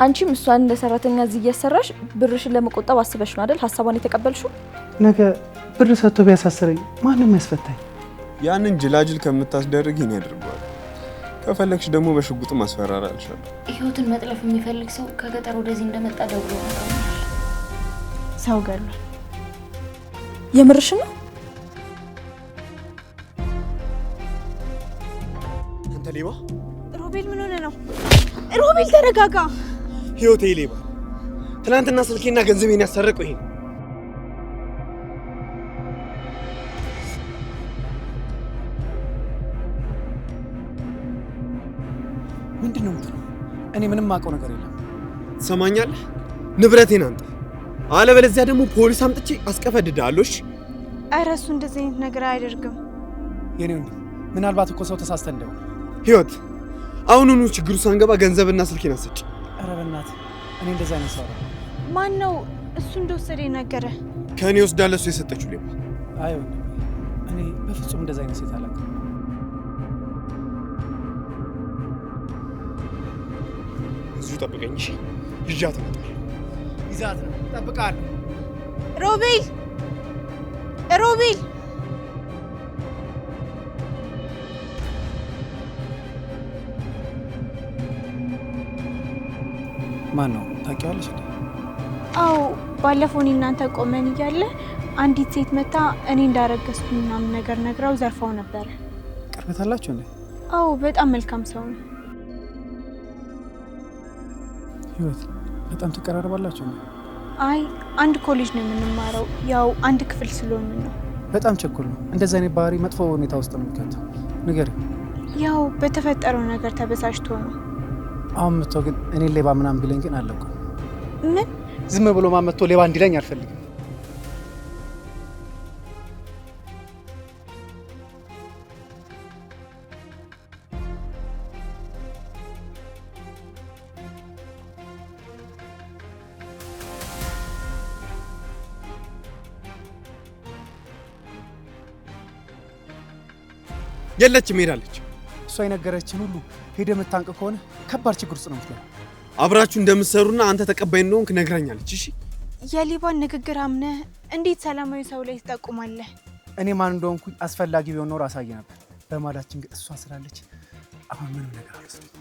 አንቺም እሷን እንደ ሰራተኛ እዚህ እያሰራሽ ብርሽን ለመቆጠብ አስበሽ ነው አይደል ሐሳቧን የተቀበልሽው? ነገ ብር ሰጥቶ ቢያሳስረኝ ማንም ያስፈታኝ? ያንን ጅላጅል ከምታስደርግ ይሄን ያድርጓል። ከፈለግሽ ደግሞ በሽጉጥ ማስፈራራ አልሻለሁ። ህይወትን መጥለፍ የሚፈልግ ሰው ከገጠር ወደዚህ እንደመጣ ደውሎ ነው ሰው ገሏል። የምርሽ ነው? አንተ ሌባ! ሮቤል ምን ሆነ ነው? ሮቤል ተረጋጋ። ህይወቴ ሌባ! ትናንትና ስልኬና ገንዘቤን ያሰረቀው ይሄ ነው። ምንድነው የምትለው? እኔ ምንም ማውቀው ነገር የለም። ትሰማኛለህ? ንብረቴን አንተ አለበለዚያ ደግሞ ፖሊስ አምጥቼ አስቀፈድዳለሁ። እሺ? ኧረ እሱ እንደዚህ አይነት ነገር አያደርግም። የኔ ወንድም ምናልባት እኮ ሰው ተሳስተን እንደው። ህይወት አሁኑኑ ችግሩ ሳንገባ ገንዘብና ስልኬን አስጭ። ኧረ በእናትህ እኔ እንደዛ አይነት ሰው አይደለም። ማን ነው እሱ እንደወሰደ ነገረ? ከእኔ ወስዳለ እሱ የሰጠችው ሌባ። አይ ወንድም እኔ በፍጹም እንደዛ አይነት ሴት አላውቅም። እዚሁ ጠብቀኝ። እሺ? ይዣት እመጣለሁ። ይዛት ነው እጠብቅሃለሁ። ሮቤል ሮቤል ማን ነው ታውቂዋለሽ? አዎ ባለፈው እኔ እናንተ ቆመን እያለ አንዲት ሴት መታ እኔ እንዳረገዝኩ ምናምን ነገር ነግራው ዘርፋው ነበር። ቅርበት አላችሁ እንዴ? አዎ በጣም መልካም ሰው ነው። ህይወት በጣም ትቀራረባላችሁ እንዴ? አይ አንድ ኮሌጅ ነው የምንማረው፣ ያው አንድ ክፍል ስለሆነ ነው። በጣም ቸኩል ነው። እንደዛ አይነት ባህሪ መጥፎ ሁኔታ ውስጥ ነው የሚከተው። ንገሪኝ። ያው በተፈጠረው ነገር ተበሳጭቶ ነው። አሁን መጥቶ ግን እኔ ሌባ ምናምን ቢለኝ ግን አለቁ። ምን? ዝም ብሎ ማመጥቶ ሌባ እንዲለኝ አልፈልግም። የለችም፣ ሄዳለች። እሷ የነገረችን ሁሉ ሄደ የምታንቅ ከሆነ ከባድ ችግር ውስጥ ነው የምትገባው። አብራችሁ እንደምትሰሩና አንተ ተቀባይ እንደሆንክ ነግራኛለች። እሺ? የሊባን ንግግር አምነህ እንዴት ሰላማዊ ሰው ላይ ትጠቁማለህ? እኔ ማን እንደሆንኩኝ አስፈላጊ ቢሆን ኖሮ አሳየ ነበር። በማላችን ግን እሷ ስላለች አሁን ምንም ነገር አልወስድም።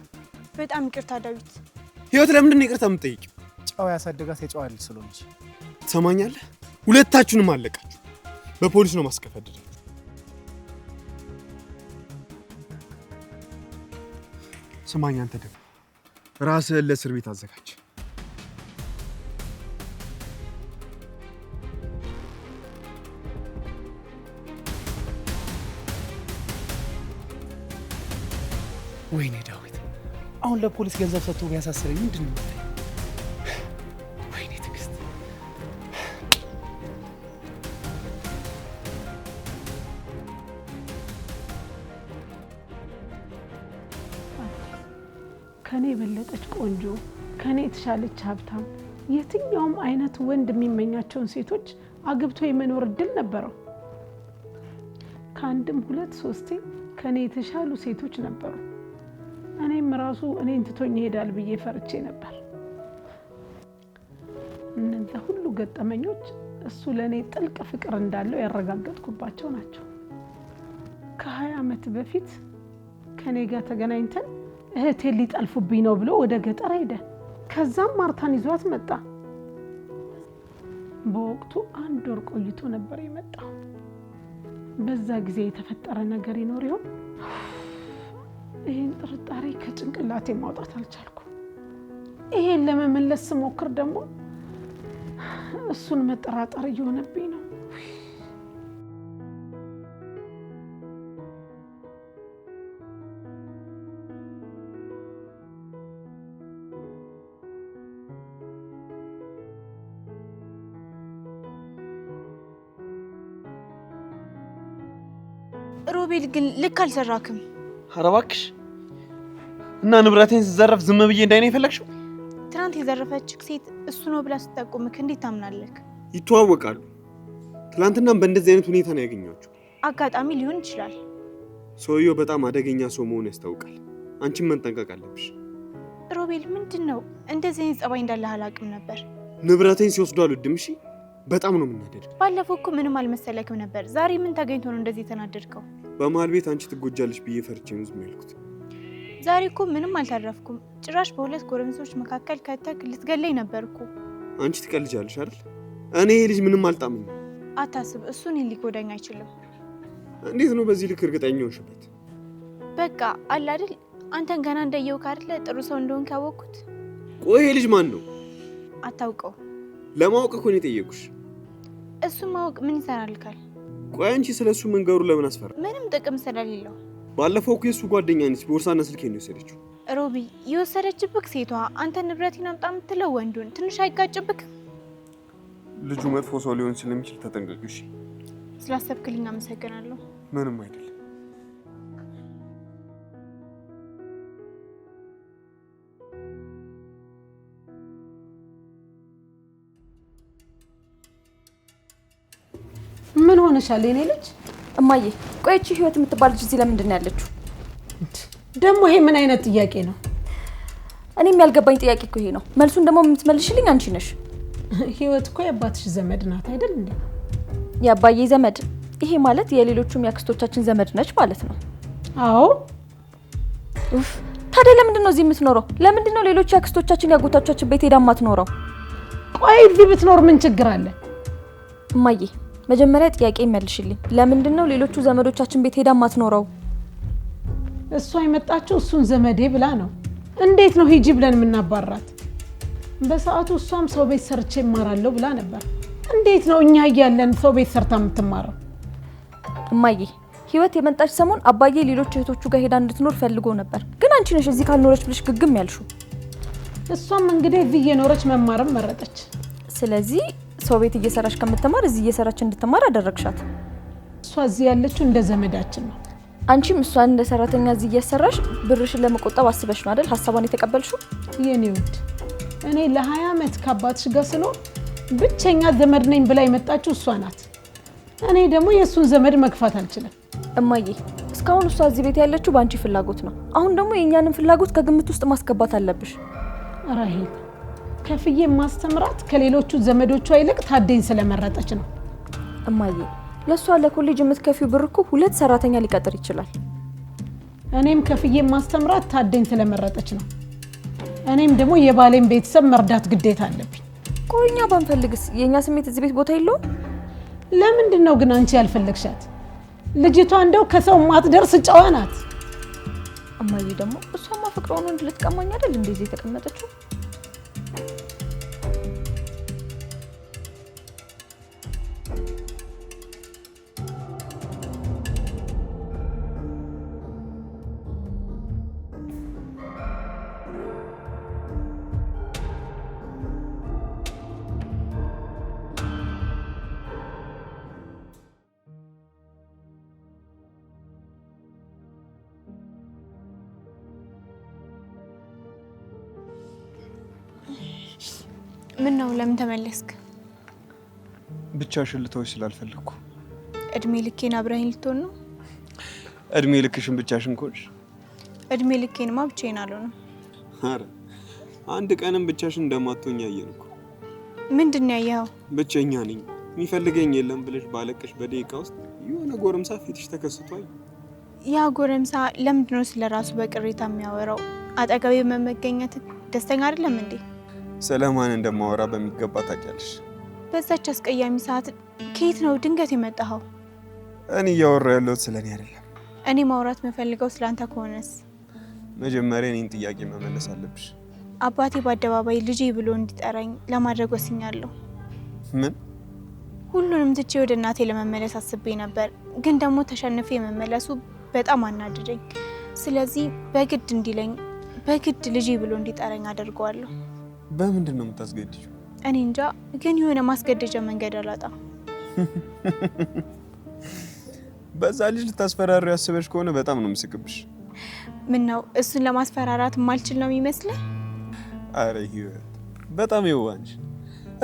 በጣም ይቅርታ ዳዊት። ህይወት ለምንድን ነው ይቅርታ የምትጠይቂው? ጨዋ ያሳደጋት የጨዋ ልጅ ስለሆነች። ትሰማኛለህ? ሁለታችሁንም አለቃችሁ። በፖሊስ ነው ማስቀፈድድ። ስማኝ አንተ ደግሞ ራስህን ለእስር ቤት አዘጋጅ። ወይኔ ዳዊት፣ አሁን ለፖሊስ ገንዘብ ሰጥቶ ቢያሳስረኝ ምንድን ነው? ወይኔ ትዕግስት። ከኔ የበለጠች ቆንጆ፣ ከኔ የተሻለች ሀብታም፣ የትኛውም አይነት ወንድ የሚመኛቸውን ሴቶች አግብቶ የመኖር እድል ነበረው። ከአንድም ሁለት ሶስቴ ከኔ የተሻሉ ሴቶች ነበሩ። እኔም ራሱ እኔን ትቶኝ ይሄዳል ብዬ ፈርቼ ነበር። እነዛ ሁሉ ገጠመኞች እሱ ለኔ ጥልቅ ፍቅር እንዳለው ያረጋገጥኩባቸው ናቸው። ከ20 ዓመት በፊት ከኔ ጋር ተገናኝተን እህቴን ሊጠልፉብኝ ነው ብሎ ወደ ገጠር ሄደ። ከዛም ማርታን ይዟት መጣ። በወቅቱ 1 ወር ቆይቶ ነበር የመጣው። በዛ ጊዜ የተፈጠረ ነገር ይኖር ይሆን? ይሄን ጥርጣሬ ከጭንቅላቴ ማውጣት አልቻልኩም። ይሄን ለመመለስ ስሞክር ደግሞ እሱን መጠራጠር እየሆነብኝ ነው። ሮቤል ግን ልክ አልሰራክም። ኧረ እባክሽ። እና ንብረቴን ስዘረፍ ዝም ብዬ እንዳይነ የፈለግሽው? ትናንት የዘረፈችክ ሴት እሱ ነው ብላ ስትጠቁምክ እንዴት ታምናለህ? ይተዋወቃሉ። ትናንትናም በእንደዚህ አይነት ሁኔታ ነው ያገኘኋቸው። አጋጣሚ ሊሆን ይችላል። ሰውየው በጣም አደገኛ ሰው መሆኑ ያስታውቃል። አንቺም መጠንቀቅ አለብሽ። ሮቤል ምንድነው? እንደዚህ አይነት ጸባይ እንዳለህ አላውቅም ነበር። ንብረቴን ሲወስዱ አልወድም። እሺ በጣም ነው የምናደድ። ባለፈው እኮ ምንም አልመሰለክም ነበር። ዛሬ ምን ተገኝቶ ነው እንደዚህ የተናደድከው? በመሀል ቤት አንቺ ትጎጃለሽ ብዬ ፈርቼ ነው ዝም ያልኩት። ዛሬ እኮ ምንም አልተረፍኩም። ጭራሽ በሁለት ጎረምሶች መካከል ከተክ ልትገለኝ ነበር እኮ። አንቺ ትቀልጃለሽ አይደል? እኔ ይሄ ልጅ ምንም አልጣመኝም። አታስብ፣ እሱን ሊጎዳኝ አይችልም። እንዴት ነው በዚህ ልክ እርግጠኛ ሆንሽበት? በቃ አለ አይደል አንተን ገና እንደየው ካርለ ጥሩ ሰው እንደሆንክ ያወቅኩት። ቆይ ይሄ ልጅ ማን ነው? አታውቀው? ለማወቅ እኮ ነው የጠየኩሽ። እሱን ማወቅ ምን ይሰራልካል? ቆይ አንቺ ስለሱ መንገሩ ለምን አስፈራ? ምንም ጥቅም ስለሌለው። ባለፈው እኮ የሱ ጓደኛ ነች ቦርሳና ስልኬን ነው የወሰደችው። ሮቢ የወሰደችብክ ሴቷ አንተ ንብረቴን አምጣ የምትለው ወንዱን ትንሽ አይጋጭብክ? ልጁ መጥፎ ሰው ሊሆን ስለሚችል ተጠንቀቂሽ። ስላሰብክልኝ አመሰግናለሁ። ምንም አይደለም። ምን ሆነሻል የኔ ልጅ? እማዬ ቆይቺ ህይወት የምትባል ልጅ እዚህ ለምንድን ነው ያለችው? ደግሞ ይሄ ምን አይነት ጥያቄ ነው? እኔም ያልገባኝ ጥያቄ እኮ ይሄ ነው። መልሱን ደግሞ የምትመልሽልኝ አንቺ ነሽ። ህይወት እኮ የአባትሽ ዘመድ ናት አይደል እንዴ? የአባዬ ዘመድ? ይሄ ማለት የሌሎቹም ያክስቶቻችን ዘመድ ነች ማለት ነው? አዎ። ኡፍ ታዲያ ለምንድን ነው እዚህ የምትኖረው? ለምንድን ነው ሌሎች ያክስቶቻችን ያጎታቻችን ቤት ሄዳ የማትኖረው? ቆይ እዚህ ብትኖር ምን ችግር አለ? እማዬ መጀመሪያ ጥያቄ ይመልሽልኝ። ለምንድን ነው ሌሎቹ ዘመዶቻችን ቤት ሄዳ የማትኖረው? እሷ የመጣችው እሱን ዘመዴ ብላ ነው። እንዴት ነው ሂጂ ብለን የምናባራት? በሰዓቱ እሷም ሰው ቤት ሰርቼ እማራለሁ ብላ ነበር። እንዴት ነው እኛ እያለን ሰው ቤት ሰርታ የምትማረው? እማዬ ህይወት የመጣች ሰሞን አባዬ ሌሎች እህቶቹ ጋር ሄዳ እንድትኖር ፈልጎ ነበር። ግን አንቺ ነሽ እዚህ ካልኖረች ብለሽ ግግም ያልሽው። እሷም እንግዲህ እዚህ እየኖረች መማርም መረጠች። ስለዚህ ሰው ቤት እየሰራች ከምትማር እዚህ እየሰራች እንድትማር አደረግሻት። እሷ እዚህ ያለችው እንደ ዘመዳችን ነው። አንቺም እሷን እንደ ሰራተኛ እዚህ እያሰራሽ ብርሽን ለመቆጠብ አስበሽ ነው አይደል ሀሳቧን የተቀበልሽው? የኔ ውድ እኔ ለ20 ዓመት ከአባትሽ ጋር ስኖር ብቸኛ ዘመድ ነኝ ብላ የመጣችው እሷ ናት። እኔ ደግሞ የእሱን ዘመድ መግፋት አልችልም። እማዬ እስካሁን እሷ እዚህ ቤት ያለችው በአንቺ ፍላጎት ነው። አሁን ደግሞ የእኛንም ፍላጎት ከግምት ውስጥ ማስገባት አለብሽ። ራሄል ከፍዬ ማስተምራት ከሌሎቹ ዘመዶቿ ይልቅ ታደኝ ስለመረጠች ነው። እማዬ ለሷ ለኮሌጅ የምትከፊው ብር እኮ 2 ሰራተኛ ሊቀጥር ይችላል። እኔም ከፍዬ ማስተምራት ታደኝ ስለመረጠች ነው። እኔም ደግሞ የባሌን ቤተሰብ መርዳት ግዴታ አለብኝ። ቆይኛ ባንፈልግስ የኛ ስሜት እዚህ ቤት ቦታ የለውም? ለምንድን ነው ግን አንቺ ያልፈለግሻት? ልጅቷ እንደው ከሰው ማትደርስ ጨዋ ናት። እማዬ ደግሞ እሷማ ፍቅሯን ወንድ ልትቀማኝ አይደል እንደዚህ የተቀመጠችው? ምን ነው ለምን ተመለስክ? ብቻሽን ልተውሽ ስላልፈለኩ። እድሜ ልኬን አብረኸኝ ልትሆን ነው? እድሜ ልክሽን ብቻሽን ኮንሽ? እድሜ ልኬንማ ብቻዬን አልሆንም። አረ አንድ ቀንም ብቻሽን እንደማትሆኝ ያየን እኮ። ምንድን ነው ያየኸው? ብቸኛ ነኝ የሚፈልገኝ የለም ብለሽ ባለቀሽ በደቂቃ ውስጥ የሆነ ጎረምሳ ፊትሽ ተከስቷል። ያ ጎረምሳ ለምንድን ነው ስለራሱ በቅሬታ የሚያወራው? አጠገቤ በመገኘት ደስተኛ አይደለም እንዴ? ስለማን እንደማወራ በሚገባ ታውቂያለሽ። በዛች አስቀያሚ ሰዓት ከየት ነው ድንገት የመጣኸው? እኔ እያወራሁ ያለሁት ስለኔ አይደለም። እኔ ማውራት የምፈልገው ስላንተ ከሆነስ? መጀመሪያ እኔን ጥያቄ መመለስ አለብሽ። አባቴ በአደባባይ ልጄ ብሎ እንዲጠራኝ ለማድረግ ወስኛለሁ። ምን? ሁሉንም ትቼ ወደ እናቴ ለመመለስ አስቤ ነበር፣ ግን ደግሞ ተሸንፌ መመለሱ በጣም አናደደኝ። ስለዚህ በግድ እንዲለኝ በግድ ልጄ ብሎ እንዲጠራኝ አደርገዋለሁ። በምንድን ነው የምታስገድጂው? እኔ እንጃ፣ ግን የሆነ ማስገደጃ መንገድ አላጣም። በዛ ልጅ ልታስፈራሪ ያስበሽ ከሆነ በጣም ነው የምስቅብሽ። ምን ነው እሱን ለማስፈራራት ማልችል ነው የሚመስልህ? አረ ህይወት በጣም የዋንሽ።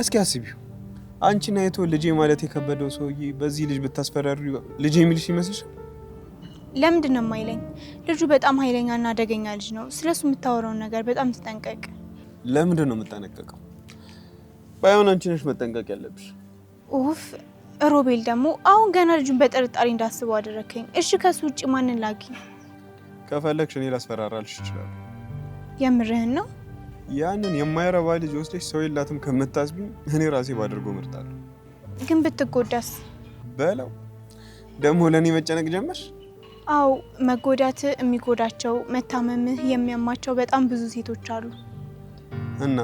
እስኪ አስቢው፣ አንቺን አይቶ ልጄ ማለት የከበደው ሰውዬ በዚህ ልጅ ብታስፈራሪ ልጄ የሚልሽ ይመስልሽ? ለምንድን ነው የማይለኝ? ልጁ በጣም ኃይለኛና አደገኛ ልጅ ነው። ስለሱ የምታወራውን ነገር በጣም ተጠንቀቅ። ለምንድን ነው የምጠነቀቀው? ባይሆን አንቺ ነሽ መጠንቀቅ ያለብሽ። ኡፍ ሮቤል ደግሞ አሁን ገና ልጁን በጥርጣሬ እንዳስበው አደረከኝ። እሺ ከሱ ውጭ ማንን ላኪ? ከፈለግሽ እኔ ላስፈራራልሽ እችላለሁ። የምርህን ነው? ያንን የማይረባ ልጅ ወስደሽ ሰው የላትም ከምታስቢኝ እኔ ራሴ ባደርገው እመርጣለሁ። ግን ብትጎዳስ? በለው ደግሞ ለእኔ መጨነቅ ጀመርሽ? አው መጎዳት የሚጎዳቸው መታመምህ የሚያማቸው በጣም ብዙ ሴቶች አሉ። እና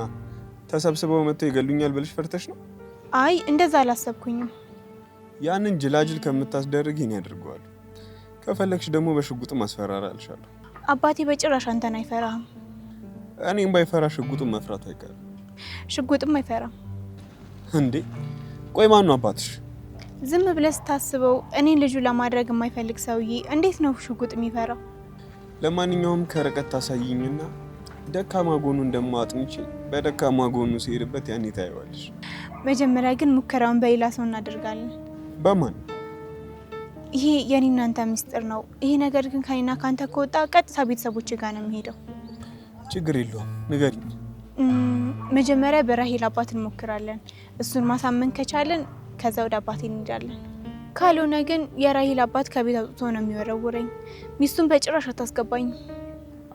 ተሰብስበው መጥተው ይገሉኛል ብለሽ ፈርተሽ ነው? አይ እንደዛ አላሰብኩኝም። ያንን ጅላጅል ከምታስደርግ እኔ ያደርገዋል። ከፈለግሽ ደግሞ በሽጉጥም አስፈራራልሻለሁ። አባቴ በጭራሽ አንተን አይፈራህም። እኔም ባይፈራ ሽጉጥም መፍራቱ አይቀርም። ሽጉጥም አይፈራም እንዴ? ቆይ ማን ነው አባትሽ? ዝም ብለህ ስታስበው እኔን ልጁ ለማድረግ የማይፈልግ ሰውዬ እንዴት ነው ሽጉጥ የሚፈራው? ለማንኛውም ከርቀት ታሳይኝና ደካማ ጎኑን ደግሞ አጥንቼ በደካማ ጎኑ ሲሄድበት ያኔ ታየዋለሽ። መጀመሪያ ግን ሙከራውን በሌላ ሰው እናደርጋለን። በማን? ይሄ የኔ እናንተ ሚስጥር ነው። ይሄ ነገር ግን ከኔና ካንተ ከወጣ ቀጥታ ቤተሰቦች ጋር ነው የሚሄደው። ችግር የለውም ንገሪኝ። መጀመሪያ በራሄል አባት እንሞክራለን። እሱን ማሳመን ከቻለን ከዛ ወደ አባቴ እንሄዳለን። ካልሆነ ግን የራሄል አባት ከቤት አውጥቶ ነው የሚወረውረኝ። ሚስቱን በጭራሽ አታስገባኝ።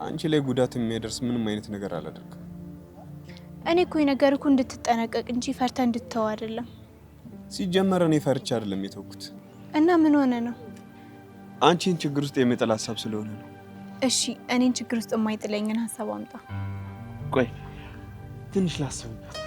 አንቺ ላይ ጉዳት የሚያደርስ ምንም አይነት ነገር አላደርግም። እኔ እኮ የነገርኩ እንድትጠነቀቅ እንጂ ፈርተ እንድትተው አይደለም። ሲጀመር እኔ ፈርቻ አይደለም የተውኩት። እና ምን ሆነ ነው? አንቺን ችግር ውስጥ የሚጥል ሀሳብ ስለሆነ ነው። እሺ እኔን ችግር ውስጥ የማይጥለኝን ሀሳብ አምጣ። ቆይ ትንሽ ላስብበት።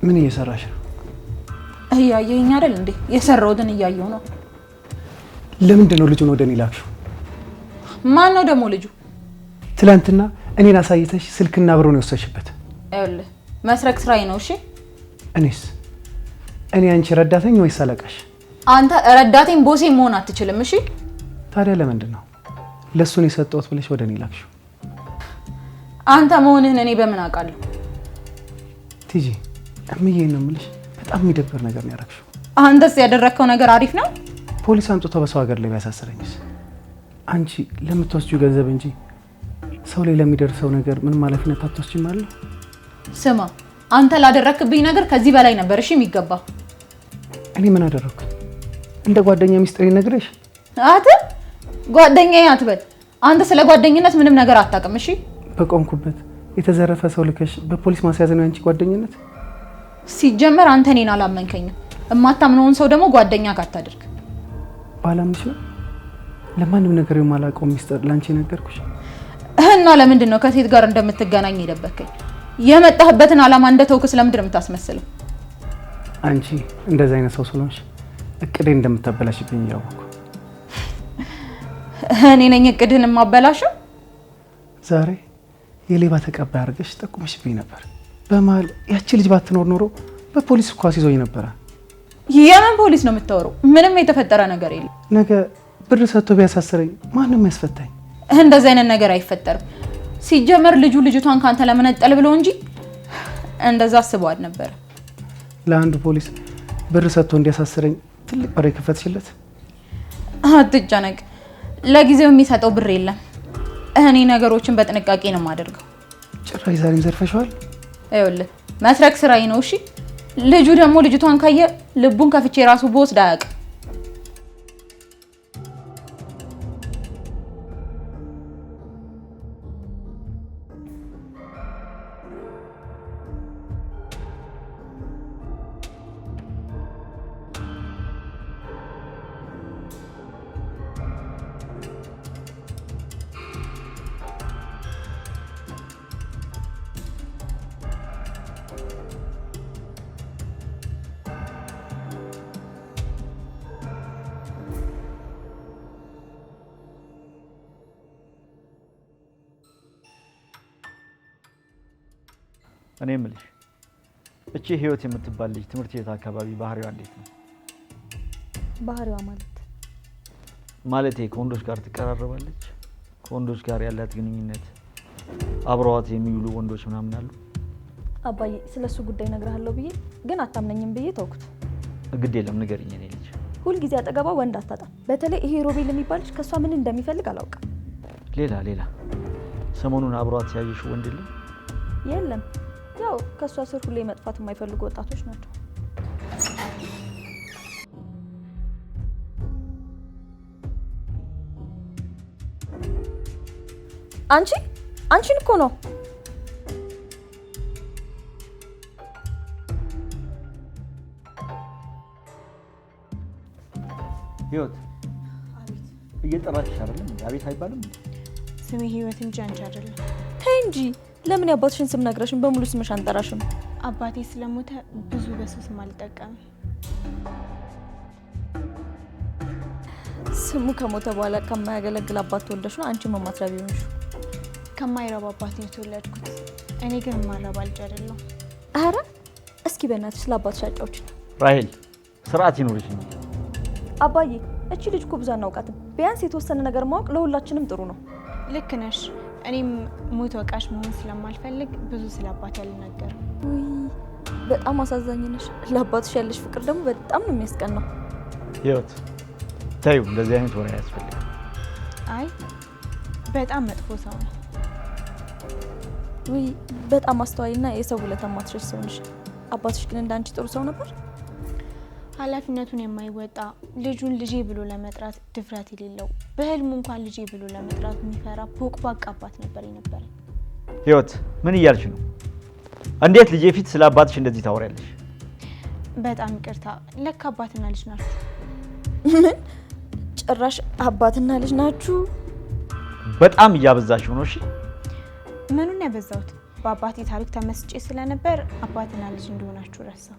ምን እየሰራሽ ነው? እያየኸኝ አይደል እንዴ? የሰራሁትን እያየሁ ነው። ለምንድን ነው ልጁን ወደ እኔ ላክሽው? ማን ነው ደግሞ ልጁ? ትላንትና እኔን አሳይተሽ ስልክና ብሩን የወሰድሽበት። ይኸውልህ መስረቅ ስራዬ ነው። እሺ እኔስ? እኔ አንቺ ረዳተኝ ወይስ አለቃሽ? አንተ ረዳቴን ቦሴ መሆን አትችልም። እሺ ታዲያ ለምንድን ነው ለሱን የሰጠሁት ብለሽ ወደ እኔ ላክሽው? አንተ መሆንህን እኔ በምን አውቃለሁ? ቲጂ እምዬ ነው የምልሽ፣ በጣም የሚደብር ነገር ነው ያደረግሽው። አንተስ ያደረግከው ነገር አሪፍ ነው? ፖሊስ አምጥቶ በሰው ሀገር ላይ ቢያሳስረኝስ? አንቺ ለምትወስጂው ገንዘብ እንጂ ሰው ላይ ለሚደርሰው ነገር ምንም ኃላፊነት አትወስጂም ማለት ነው? ስማ አንተ ላደረክብኝ ነገር ከዚህ በላይ ነበር እሺ የሚገባ። እኔ ምን አደረኩ? እንደ ጓደኛ ሚስጥር ነግረሽ ጓደኛዬ አትበል። አንተ ስለ ጓደኝነት ምንም ነገር አታውቅም። እሺ በቆምኩበት የተዘረፈ ሰው ልከሽ በፖሊስ ማስያዝ ነው ያንቺ ጓደኝነት? ሲጀመር አንተ እኔን አላመንከኝም። እማታምነውን ሰው ደግሞ ጓደኛ ካታደርግ። ባላምንሽ ነው ለማንም ነገር የማላውቀው ሚስጥር ላንቺ ነገርኩሽ። እና ለምንድን ነው ከሴት ጋር እንደምትገናኝ የደበከኝ? የመጣህበትን አላማ እንደተውክ ስለምንድን ነው የምታስመስለው? አንቺ እንደዛ አይነት ሰው ስለሆንሽ እቅዴ እንደምታበላሽብኝ ያወቅኩ። እኔ ነኝ እቅድህን የማበላሸው? ዛሬ የሌባ ተቀባይ አድርገሽ ጠቁመሽብኝ ነበር። በመሀል ያቺ ልጅ ባትኖር ኖሮ በፖሊስ እኮ አስይዞኝ ነበረ። የምን ፖሊስ ነው የምታወራው? ምንም የተፈጠረ ነገር የለም። ነገ ብር ሰጥቶ ቢያሳስረኝ ማንም ያስፈታኝ? እንደዚህ አይነት ነገር አይፈጠርም። ሲጀመር ልጁ ልጅቷን ካንተ ለመነጠል ብሎ እንጂ እንደዛ አስበው አልነበረ። ለአንዱ ፖሊስ ብር ሰጥቶ እንዲያሳስረኝ ትልቅ በር የከፈትሽለት። አትጨነቅ፣ ለጊዜው የሚሰጠው ብር የለም። እኔ ነገሮችን በጥንቃቄ ነው የማደርገው። ጭራሽ ዛሬም ዘርፈሽዋል። ይኸውልህ መስረቅ ስራዬ ነው። እሺ ልጁ ደግሞ ልጅቷን ካየ ልቡን ከፍቼ ራሱ በወስድ አያውቅም። እኔ የምልሽ እቺ ህይወት የምትባል ልጅ ትምህርት ቤት አካባቢ ባህሪዋ እንዴት ነው? ባህሪዋ ማለቴ ከወንዶች ጋር ትቀራረባለች? ከወንዶች ጋር ያላት ግንኙነት አብረዋት የሚውሉ ወንዶች ምናምን አሉ? አባዬ ስለሱ ጉዳይ እነግርሃለሁ ብዬ ግን አታምነኝም ብዬ ተውኩት። ግድ የለም ንገሪኝ። እኔ ልጅ ሁልጊዜ አጠገቧ ወንድ አታጣም። በተለይ ይሄ ሮቤል የሚባል ልጅ ከሷ ምን እንደሚፈልግ አላውቅም። ሌላ ሰሞኑን አብሯት ያየሽው ወንድ የለም? የለም። ያው ከሷ ስር ሁሌ መጥፋት የማይፈልጉ ወጣቶች ናቸው። አንቺን እኮ ነው። ህይወት እየጠራችሽ አይደለም? አቤት አይባልም? ስሜ ህይወት እንጂ አንቺ አይደለም። ተይ እንጂ ለምን የአባትሽን ስም ነግረሽን በሙሉ ስምሽ አንጠራሽም? አባቴ ስለሞተ ብዙ በሱ ስም አልጠቀምም። ስሙ ከሞተ በኋላ ከማያገለግል አባት ተወልደሽ ነው አንቺ ማማትረብ ይሆንሽ። ከማይረባ አባት ነው የተወለድኩት። እኔ ግን ማረባ ልጅ አይደለሁ። አረ እስኪ በእናትሽ ስለ አባትሽ አጫውች። ራሄል ስርዓት ይኖርሽ እንጂ። አባዬ እቺ ልጅ እኮ ብዙ አናውቃትም። ቢያንስ የተወሰነ ነገር ማወቅ ለሁላችንም ጥሩ ነው። ልክ ነሽ። እኔም ሞት ወቃሽ መሆን ስለማልፈልግ ብዙ ስለ አባቴ አልናገርም። በጣም አሳዛኝ ነሽ። ለአባትሽ ያለሽ ፍቅር ደግሞ በጣም ነው የሚያስቀናው። ህይወት ተይው፣ እንደዚህ አይነት ወሬ አያስፈልግም። አይ በጣም መጥፎ ሰው ነው። በጣም አስተዋይና የሰው ውለታ ማትረሽ ሰው ነሽ። አባትሽ ግን እንዳንቺ ጥሩ ሰው ነበር? ኃላፊነቱን የማይወጣ ልጁን ልጄ ብሎ ለመጥራት ድፍረት የሌለው በህልሙ እንኳን ልጄ ብሎ ለመጥራት የሚፈራ ቦቅቧቃ አባት ነበር የነበረኝ። ህይወት ምን እያልሽ ነው? እንዴት ልጄ ፊት ስለ አባትሽ እንደዚህ ታወሪያለሽ? በጣም ይቅርታ። ለካ አባትና ልጅ ናችሁ። ምን? ጭራሽ አባትና ልጅ ናችሁ? በጣም እያበዛሽው ነው። እሺ ምኑን ያበዛሁት? በአባቴ ታሪክ ተመስጬ ስለነበር አባትና ልጅ እንደሆናችሁ ረሳሁ።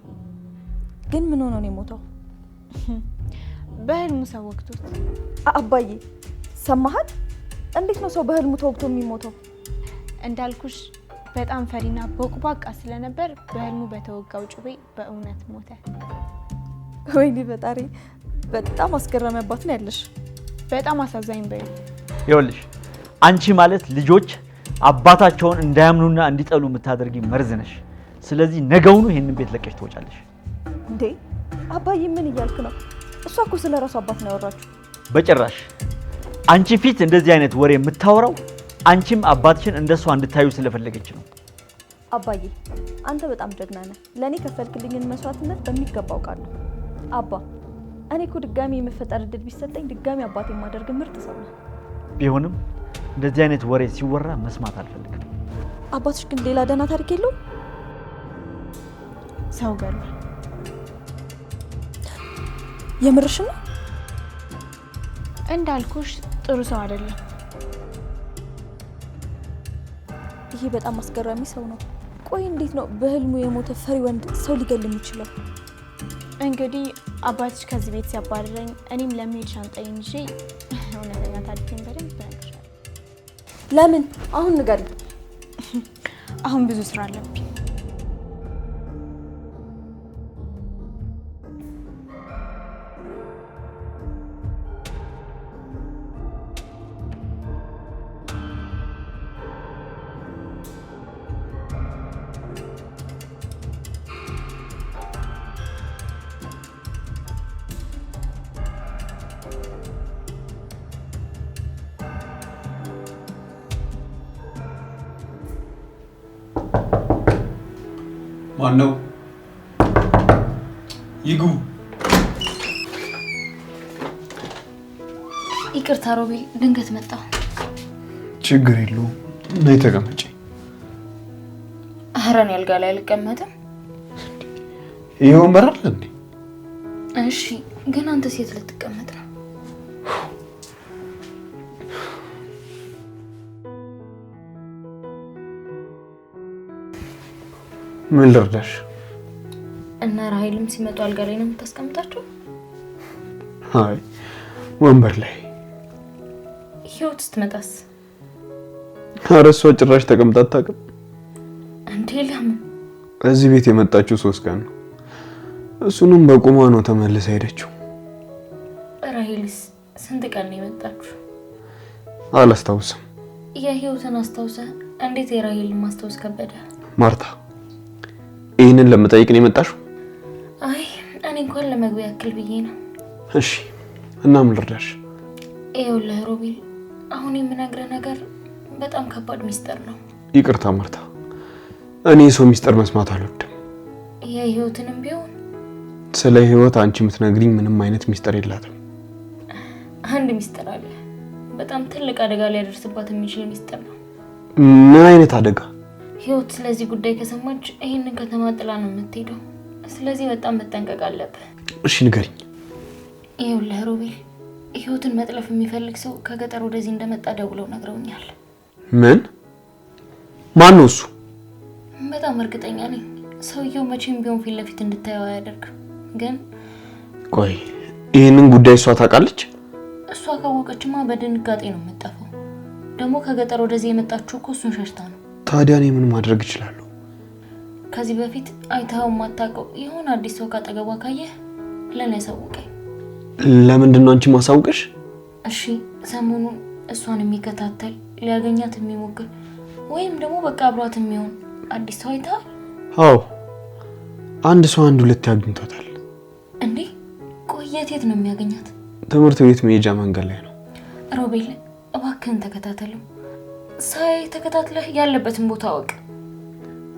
ግን ምን ሆኖ ነው የሞተው? በህልሙ ሰው ወግቶት። አባዬ ሰማሃት? እንዴት ነው ሰው በህልሙ ተወግቶ የሚሞተው? እንዳልኩሽ በጣም ፈሪና ቦቅቧቃ ስለነበር በህልሙ በተወጋው ጩቤ በእውነት ሞተ። ወይኔ ፈጣሪ፣ በጣም አስገራሚ አባት ነው ያለሽ። በጣም አሳዛኝ በይ። ይኸውልሽ አንቺ ማለት ልጆች አባታቸውን እንዳያምኑና እንዲጠሉ የምታደርጊ መርዝ ነሽ። ስለዚህ ነገውኑ ይሄንን ቤት ለቀሽ ትወጫለሽ። እንዴ አባዬ ምን እያልክ ነው? እሷ እኮ ስለ ራሱ አባት ነው ያወራችሁ። በጭራሽ። አንቺ ፊት እንደዚህ አይነት ወሬ የምታወራው አንቺም አባትሽን እንደሷ እንድታዩ ስለፈለገች ነው። አባዬ አንተ በጣም ጀግና ነህ። ለኔ ከፈልክልኝን መስዋዕትነት በሚገባ አውቃለሁ። አባ እኔ እኮ ድጋሚ የመፈጠር እድል ቢሰጠኝ ድጋሚ አባቴ የማደርግ ምርጥ ሰው ነህ። ቢሆንም እንደዚህ አይነት ወሬ ሲወራ መስማት አልፈልግም። አባትሽ ግን ሌላ ደህና ታሪክ የለውም? ሰው ገሏል። የምርሽ ነው? እንዳልኩሽ ጥሩ ሰው አይደለም። ይሄ በጣም አስገራሚ ሰው ነው። ቆይ እንዴት ነው በህልሙ የሞተ ፈሪ ወንድ ሰው ሊገል የሚችለው? እንግዲህ አባትሽ ከዚህ ቤት ሲያባረረኝ እኔም ለመሄድ ሻንጣዬን ይዤ እውነተኛ ታሪኬን በደንብ እነግርሻለሁ። ለምን? አሁን ንገሪኝ። አሁን ብዙ ስራ አለብኝ። ማነው? ይግቡ። ይቅርታ ሮቤል፣ ድንገት መጣሁ። ችግር የለውም። ነይ ተቀመጪ። ኧረ እኔ አልጋ ላይ አልቀመጥም። ይሄ ወንበር አለ እንዴ? እሺ፣ ግን አንተ ሴት ልትቀመጥ ነው? ምን ልርዳሽ? እና ራሄልም ሲመጡ አልጋ ላይ ነው የምታስቀምጣቸው? አይ ወንበር ላይ። ህይወት ስትመጣስ? ኧረ እሷ ጭራሽ ተቀምጣ አታውቅም። እንዴ ለምን? እዚህ ቤት የመጣችው 3 ቀን ነው። እሱንም በቁሟ ነው ተመልሳ ሄደችው። ራሄልስ ስንት ቀን ነው የመጣችሁ? አላስታውስም። የህይወትን አስታውሰህ እንዴት የራሄልን ማስታወስ ከበደ? ማርታ ይህንን ለመጠየቅ ነው የመጣሽው? አይ እኔ እንኳን ለመግቢያ ያክል ብዬ ነው። እሺ እና ምን ልርዳሽ? ይኸውልህ ሮቤል፣ አሁን የምነግርህ ነገር በጣም ከባድ ሚስጥር ነው። ይቅርታ ማርታ፣ እኔ የሰው ሚስጥር መስማት አልወድም። የህይወትንም ቢሆን ስለ ህይወት አንቺ የምትነግሪኝ ምንም አይነት ሚስጥር የላትም። አንድ ሚስጥር አለ። በጣም ትልቅ አደጋ ሊያደርስባት የሚችል ሚስጥር ነው። ምን አይነት አደጋ? ህይወት ስለዚህ ጉዳይ ከሰማች ይህንን ከተማ ጥላ ነው የምትሄደው። ስለዚህ በጣም መጠንቀቅ አለብህ። እሺ ንገሪኝ። ይኸውልህ ሮቤል፣ ህይወትን መጥለፍ የሚፈልግ ሰው ከገጠር ወደዚህ እንደመጣ ደውለው ነግረውኛል። ምን? ማን ነው እሱ? በጣም እርግጠኛ ነኝ ሰውየው መቼም ቢሆን ፊት ለፊት እንድታየው አያደርግም። ግን ቆይ ይህንን ጉዳይ እሷ ታውቃለች? እሷ ካወቀችማ በድንጋጤ ነው የምጠፋው። ደግሞ ከገጠር ወደዚህ የመጣችው እኮ እሱን ሸሽታ ነው። ታዲያ እኔ ምን ማድረግ እችላለሁ? ከዚህ በፊት አይተኸው የማታውቀው የሆነ አዲስ ሰው ካጠገቧ ካየህ ለእኔ ያሳውቀኝ። ለምንድን ነው አንቺ ማሳውቅሽ? እሺ ሰሞኑን እሷን የሚከታተል ሊያገኛት የሚሞክር ወይም ደግሞ በቃ አብሯት የሚሆን አዲስ ሰው አይተሃል? አዎ አንድ ሰው 1-2 አግኝቶታል። እንዴ ቆይ የት ነው የሚያገኛት? ትምህርት ቤት መሄጃ መንገድ ላይ ነው። ሮቤል እባክህን ተከታተለው። ሳይ ተከታትለህ ያለበትን ቦታ አወቅ።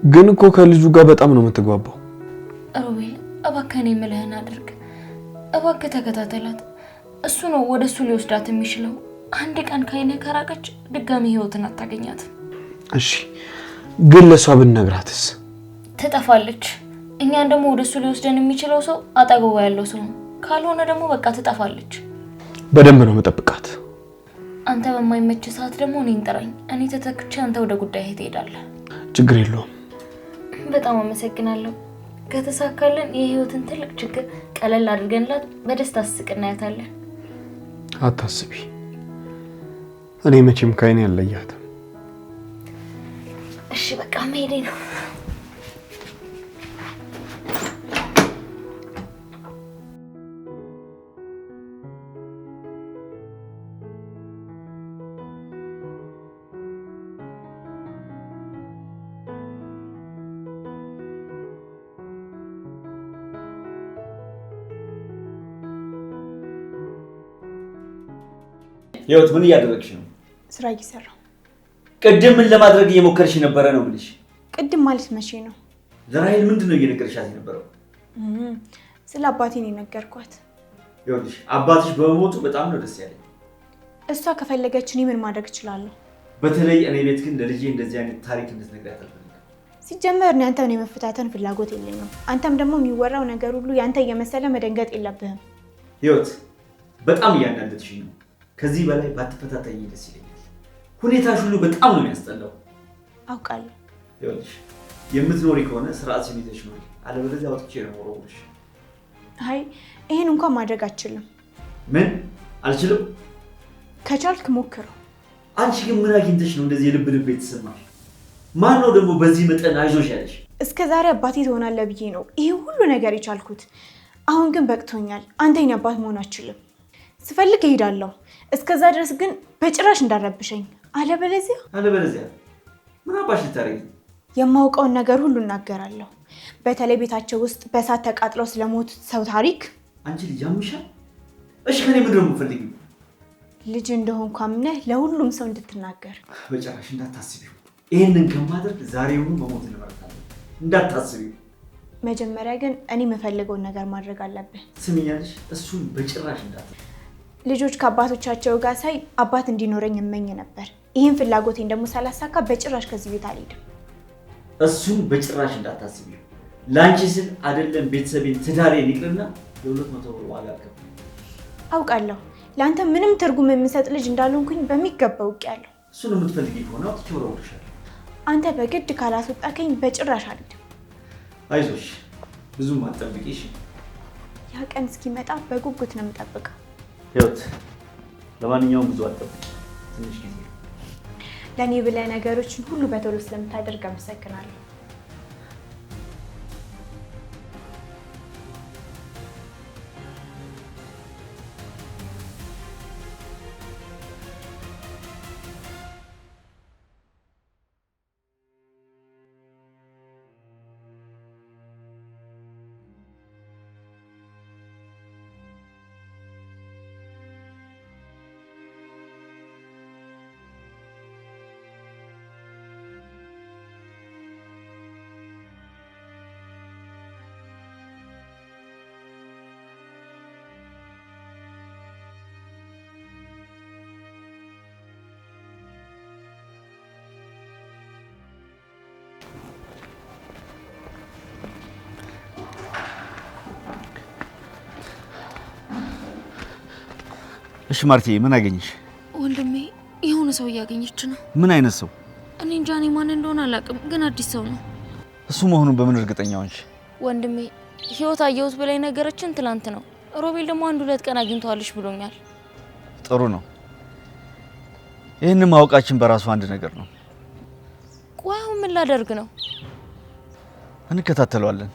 ግን እኮ ከልጁ ጋር በጣም ነው የምትግባባው። ሮቤል እባክህን የምልህን አድርግ። እባክህ ተከታተላት። እሱ ነው ወደ እሱ ሊወስዳት የሚችለው። አንድ ቀን ከአይንህ ከራቀች ድጋሚ ህይወትን አታገኛት። እሺ ግን ለሷ ብንነግራትስ? ትጠፋለች። እኛን ደግሞ ወደ እሱ ሊወስደን የሚችለው ሰው አጠገቧ ያለው ሰው ነው። ካልሆነ ደግሞ በቃ ትጠፋለች። በደንብ ነው መጠብቃት። አንተ በማይመች ሰዓት ደግሞ እኔን ጥራኝ። እኔ ተተክቼ አንተ ወደ ጉዳይ ትሄዳለህ። ችግር የለውም። በጣም አመሰግናለሁ። ከተሳካልን የህይወትን ትልቅ ችግር ቀለል አድርገንላት በደስታ አስቀናያታለን። አታስቢ፣ እኔ መቼም ከአይኔ አልለያትም። እሺ በቃ መሄዴ ነው። ህይወት ምን እያደረግሽ ነው? ስራ እየሰራሁ። ቅድም ምን ለማድረግ እየሞከርሽ ነበረ ነው የምልሽ? ቅድም ማለት መቼ ነው? ለራሄል ምንድን ነው እየነገርሻት የነበረው? ስለ አባቴ ነው የነገርኳት። ይኸውልሽ አባትሽ በመሞቱ በጣም ነው ደስ ያለኝ። እሷ ከፈለገች እኔ ምን ማድረግ እችላለሁ? በተለይ እኔ ቤት ግን ለልጄ እንደዚህ አይነት ታሪክ እንድትነግሪያት አልፈልግም። ሲጀመር እኔ አንተን የመፈታተን ፍላጎት የለኝም። አንተም ደግሞ የሚወራው ነገር ሁሉ ያንተ እየመሰለ መደንገጥ የለብህም። ህይወት በጣም እያናደድሽኝ ነው። ከዚህ በላይ ባትፈታተኝ ደስ ይለኛል። ሁኔታሽ ሁሉ በጣም ነው የሚያስጠላው። አውቃለሁ። ይኸውልሽ የምትኖሪ ከሆነ ስርዓትሽን ይዘሽ ኖሪ፣ አለበለዚያ አውጥቼ ነው የምወረውርሽ። አይ ይሄን እንኳን ማድረግ አልችልም። ምን አልችልም? ከቻልክ ሞክረው። አንቺ ግን ምን አግኝተሽ ነው እንደዚህ የልብ ልብ የተሰማሽ? ማን ነው ደግሞ በዚህ መጠን አይዞሽ ያለሽ? እስከ ዛሬ አባቴ ትሆናለህ ብዬ ነው ይሄ ሁሉ ነገር የቻልኩት። አሁን ግን በቅቶኛል። አንተ የኔ አባት መሆን አልችልም። ስፈልግ እሄዳለሁ። እስከዛ ድረስ ግን በጭራሽ እንዳረብሸኝ። አለበለዚያ ምን አባሽ ልታረጊ? የማውቀውን ነገር ሁሉ እናገራለሁ። በተለይ ቤታቸው ውስጥ በእሳት ተቃጥለው ስለሞት ሰው ታሪክ። አንቺ ልጅ ያምሻል። እሺ ከኔ ምንድን ነው የምትፈልጊው? ልጅ እንደሆንኩ አምነህ ለሁሉም ሰው እንድትናገር። በጭራሽ እንዳታስቢው። ይሄንን ከማድረግ ዛሬውኑ መሞት እንመርጣለን። እንዳታስቢው። መጀመሪያ ግን እኔ የምፈልገውን ነገር ማድረግ አለብህ። ስሚኛለሽ? እሱን በጭራሽ እንዳታስቢው። ልጆች ከአባቶቻቸው ጋር ሳይ አባት እንዲኖረኝ እመኝ ነበር። ይህን ፍላጎቴን ደግሞ ሳላሳካ በጭራሽ ከዚህ ቤት አልሄድም። እሱን በጭራሽ እንዳታስቢው። ለአንቺ ስል አይደለም ቤተሰቤን ትዳሬን ይቅርና የ200 ብር ዋጋ አልከፍልም። አውቃለሁ ለአንተ ምንም ትርጉም የምሰጥ ልጅ እንዳልሆንኩኝ በሚገባ አውቄያለሁ። እሱን የምትፈልጊ ከሆነ አውጥቼ ወረውርሻለሁ። አንተ በግድ ካላስወጣከኝ በጭራሽ አልሄድም። አይዞሽ፣ ብዙም አትጠብቂ እሺ? ያ ቀን እስኪመጣ በጉጉት ነው የምጠብቀው። ህይወት፣ ለማንኛውም ብዙ አትጠብቂ፣ ትንሽ ጊዜ። ለእኔ ብለህ ነገሮችን ሁሉ በቶሎ ስለምታደርግ አመሰግናለሁ። እሺ ማርቴ ምን አገኘሽ? ወንድሜ የሆነ ሰው እያገኘች ነው። ምን አይነት ሰው? እኔ እንጃ እኔ ማን እንደሆነ አላውቅም፣ ግን አዲስ ሰው ነው። እሱ መሆኑን በምን እርግጠኛ ሆንሽ? ወንድሜ ህይወት አየሁት ብላይ ነገረችን ትላንት ነው። ሮቤል ደግሞ 1-2 ቀን አግኝተዋልሽ ብሎኛል። ጥሩ ነው። ይህንን ማወቃችን በራሱ አንድ ነገር ነው። ቆይ አሁን ምን ላደርግ ነው? እንከታተለዋለን።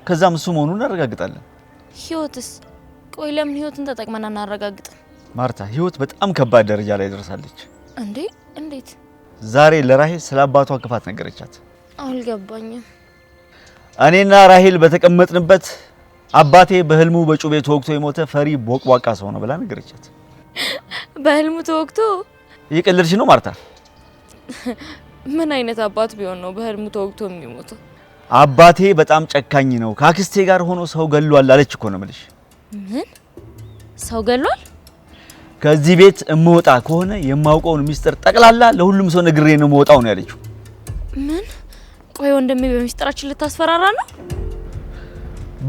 ከዛም እሱ መሆኑን እናረጋግጣለን። ህይወትስ? ቆይ ለምን ህይወትን ተጠቅመን እናረጋግጥም? ማርታ ህይወት በጣም ከባድ ደረጃ ላይ ደርሳለች። እንዴ? እንዴት? ዛሬ ለራሄል ስለ አባቷ ክፋት ነገረቻት። አልገባኝም። እኔና ራሄል በተቀመጥንበት አባቴ በህልሙ በጩቤ ተወግቶ የሞተ ፈሪ ቦቅቧቃ ሰው ነው ብላ ነገረቻት። በህልሙ ተወግቶ? እየቀለድሽ ነው ማርታ? ምን አይነት አባት ቢሆን ነው በህልሙ ተወግቶ የሚሞተው? አባቴ በጣም ጨካኝ ነው፣ ከአክስቴ ጋር ሆኖ ሰው ገሏል አለች እኮ ነው የምልሽ። ምን? ሰው ገሏል? ከዚህ ቤት እምወጣ ከሆነ የማውቀውን ሚስጥር ጠቅላላ ለሁሉም ሰው ነግሬ ነው የምወጣው ነው ያለችው። ምን? ቆይ ወንድሜ በሚስጥራችን ልታስፈራራ ነው?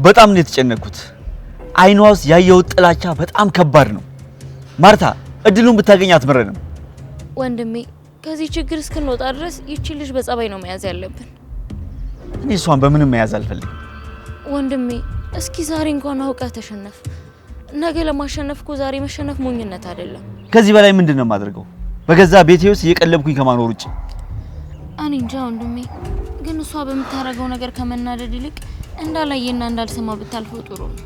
በጣም ነው የተጨነኩት። አይኗ ውስጥ ያየሁት ጥላቻ በጣም ከባድ ነው። ማርታ እድሉን ብታገኝ አትመረንም። ወንድሜ ከዚህ ችግር እስክንወጣ ድረስ ይቺ ልጅ በጸባይ ነው መያዝ ያለብን። እኔ እሷን በምንም መያዝ አልፈልግም። ወንድሜ እስኪ ዛሬ እንኳን አውቀህ ተሸነፍ። ነገ ለማሸነፍ እኮ ዛሬ መሸነፍ ሞኝነት አይደለም። ከዚህ በላይ ምንድነው የማደርገው? በገዛ ቤቴ ውስጥ እየቀለብኩኝ ከማኖር ውጭ። እኔ እንጃ ወንድሜ፣ ግን እሷ በምታረገው ነገር ከመናደድ ይልቅ እንዳላየና እንዳልሰማ ብታልፈው ጥሩ ነው።